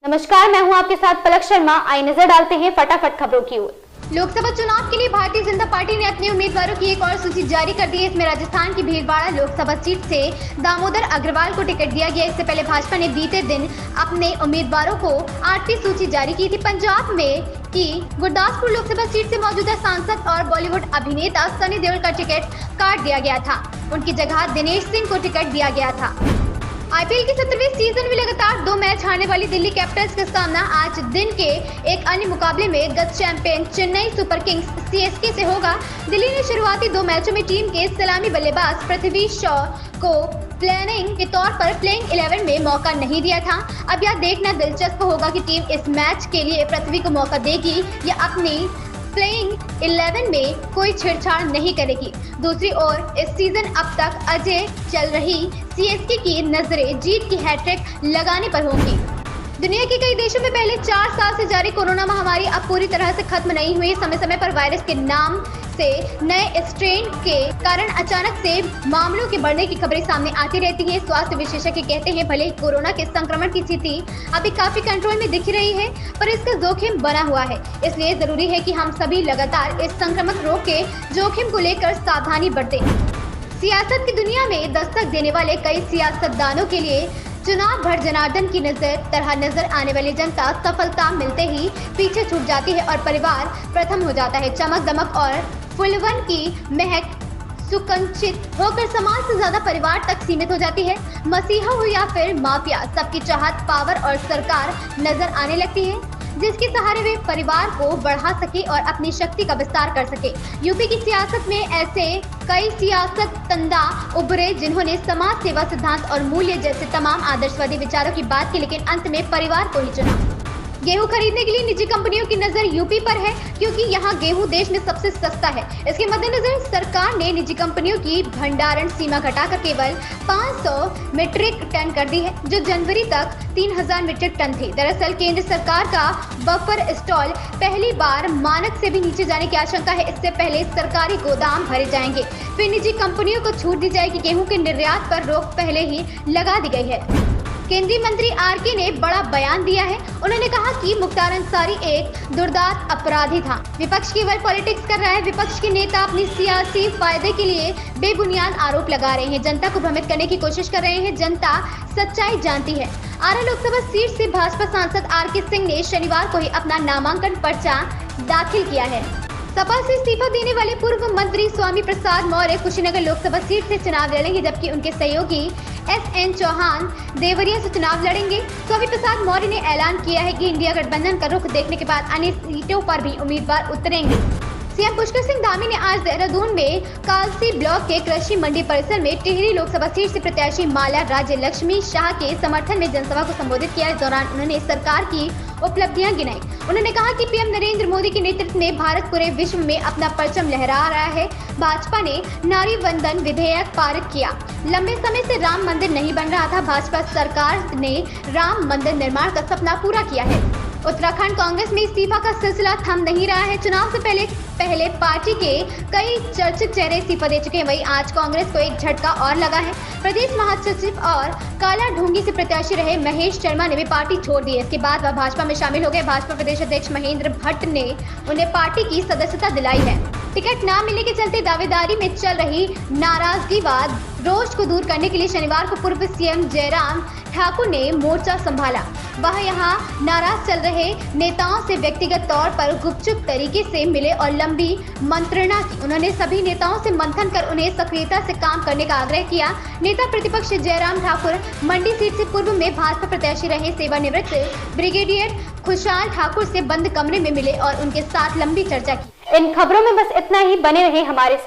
नमस्कार, मैं हूं आपके साथ पलक शर्मा। आइए नजर डालते हैं फटाफट खबरों की ओर। लोकसभा चुनाव के लिए भारतीय जनता पार्टी ने अपने उम्मीदवारों की एक और सूची जारी कर दी है। इसमें राजस्थान की भीलवाड़ा लोकसभा सीट से दामोदर अग्रवाल को टिकट दिया गया। इससे पहले भाजपा ने बीते दिन अपने उम्मीदवारों को 8वीं सूची जारी की थी। पंजाब में की गुरदासपुर लोकसभा सीट से मौजूदा सांसद और बॉलीवुड अभिनेता सनी देओल का टिकट काट दिया गया था। उनकी जगह दिनेश सिंह को टिकट दिया गया था। आईपीएल के 17वें सीजन में लगातार 2 मैच हारने वाली दिल्ली कैपिटल्स का सामना आज दिन के एक अन्य मुकाबले में गत champion Chennai super Kings CSK से होगा। दिल्ली ने शुरुआती 2 मैचों में टीम के सलामी बल्लेबाज पृथ्वी शॉ को प्लेइंग के तौर पर प्लेइंग 11 में मौका नहीं दिया था। अब यह देखना दिलचस्प होगा कि टीम इस मैच के लिए पृथ्वी को मौका देगी या अपनी प्लेइंग 11 में कोई छेड़छाड़ नहीं करेगी। दूसरी ओर इस सीजन अब तक अजय चल रही सीएसके की नजरें जीत की हैट्रिक लगाने पर होंगी। दुनिया के कई देशों में पहले 4 साल से जारी कोरोना महामारी अब पूरी तरह से खत्म नहीं हुई। समय समय पर वायरस के नाम से नए स्ट्रेन के कारण अचानक से मामलों के बढ़ने की खबरें सामने आती रहती हैं। स्वास्थ्य विशेषज्ञ कहते हैं भले कोरोना के संक्रमण की स्थिति अभी काफी कंट्रोल में दिख रही है, पर इसका जोखिम बना हुआ है। इसलिए जरूरी है कि हम सभी लगातार इस संक्रामक रोग के जोखिम को लेकर सावधानी बरतें। सियासत की दुनिया में दस्तक देने वाले कई सियासतदानों के लिए चुनाव भर जनार्दन की तरह नजर आने वाली जनता सफलता मिलते ही पीछे छूट जाती है और परिवार प्रथम हो जाता है। चमक दमक और फुलवन की महक सुकंचित होकर समाज से ज्यादा परिवार तक सीमित हो जाती है। मसीहा हो या फिर माफिया, सबकी चाहत पावर और सरकार नजर आने लगती है, जिसके सहारे वे परिवार को बढ़ा सके और अपनी शक्ति का विस्तार कर सके। यूपी की सियासत में ऐसे कई सियासतदान उभरे जिन्होंने समाज सेवा सिद्धांत और मूल्य जैसे तमाम आदर्शवादी विचारों की बात की, लेकिन अंत में परिवार को ही चुना। गेहूं खरीदने के लिए निजी कंपनियों की नजर यूपी पर है, क्योंकि यहां गेहूं देश में सबसे सस्ता है। इसके मद्देनजर सरकार ने निजी कंपनियों की भंडारण सीमा घटाकर केवल 500 मीट्रिक टन कर दी है, जो जनवरी तक 3000 मीट्रिक टन थी। दरअसल केंद्र सरकार का बफर स्टॉल पहली बार मानक से भी नीचे जाने की आशंका है। इससे पहले सरकारी गोदाम भरे जाएंगे, फिर निजी कंपनियों को छूट दी जाएगी। गेहूं के निर्यात पर रोक पहले ही लगा दी गई है। केंद्रीय मंत्री आरके ने बड़ा बयान दिया है। उन्होंने कहा कि मुख्तार अंसारी एक दुर्दांत अपराधी था। विपक्ष केवल पॉलिटिक्स कर रहा है। विपक्ष के नेता अपनी सियासी फायदे के लिए बेबुनियाद आरोप लगा रहे हैं, जनता को भ्रमित करने की कोशिश कर रहे हैं। जनता सच्चाई जानती है। आरा लोकसभा सीट से भाजपा सांसद आरके सिंह ने शनिवार को ही अपना नामांकन पर्चा दाखिल किया है। सपा से इस्तीफा देने वाले पूर्व मंत्री स्वामी प्रसाद मौर्य कुशीनगर लोकसभा सीट से चुनाव लड़ेंगे, जबकि उनके सहयोगी एसएन चौहान देवरिया से चुनाव लड़ेंगे। स्वामी प्रसाद मौर्य ने ऐलान किया है कि इंडिया गठबंधन का रुख देखने के बाद अन्य सीटों पर भी उम्मीदवार उतरेंगे। सीएम पुष्कर सिंह धामी ने आज देहरादून में कालसी ब्लॉक के कृषि मंडी परिसर में टिहरी लोकसभा सीट से प्रत्याशी माला राज्य लक्ष्मी शाह के समर्थन में जनसभा को संबोधित किया। इस दौरान उन्होंने सरकार की उपलब्धियां गिनाई। उन्होंने कहा कि पीएम नरेंद्र मोदी के नेतृत्व में भारत पूरे विश्व में अपना परचम लहरा रहा है। भाजपा ने नारी वंदन विधेयक पारित किया। लंबे समय से राम मंदिर नहीं बन रहा था। भाजपा सरकार ने राम मंदिर निर्माण का सपना पूरा किया है। उत्तराखंड कांग्रेस में इस्तीफा का सिलसिला थम नहीं रहा है। चुनाव से पहले पार्टी के कई चर्चित चेहरे इस्तीफा दे चुके हैं। वहीं आज कांग्रेस को एक झटका और लगा है। प्रदेश महासचिव और काला ढूंगी से प्रत्याशी रहे महेश शर्मा ने भी पार्टी छोड़ दी है। इसके बाद वह भाजपा में शामिल हो गए। भाजपा प्रदेश अध्यक्ष महेंद्र भट्ट ने उन्हें पार्टी की सदस्यता दिलाई है। टिकट न मिलने के चलते दावेदारी में चल रही नाराजगी बाद रोष को दूर करने के लिए शनिवार को पूर्व सीएम जयराम ठाकुर ने मोर्चा संभाला। वह यहां नाराज चल रहे नेताओं से व्यक्तिगत तौर पर गुपचुप तरीके से मिले और लंबी मंत्रणा की। उन्होंने सभी नेताओं से मंथन कर उन्हें सक्रियता से काम करने का आग्रह किया। नेता प्रतिपक्ष जयराम ठाकुर मंडी सीट से पूर्व में भाजपा प्रत्याशी रहे सेवानिवृत्त ब्रिगेडियर खुशहाल ठाकुर से बंद कमरे में मिले और उनके साथ लंबी चर्चा की। इन खबरों में बस इतना ही। बने रहे हमारे साथ।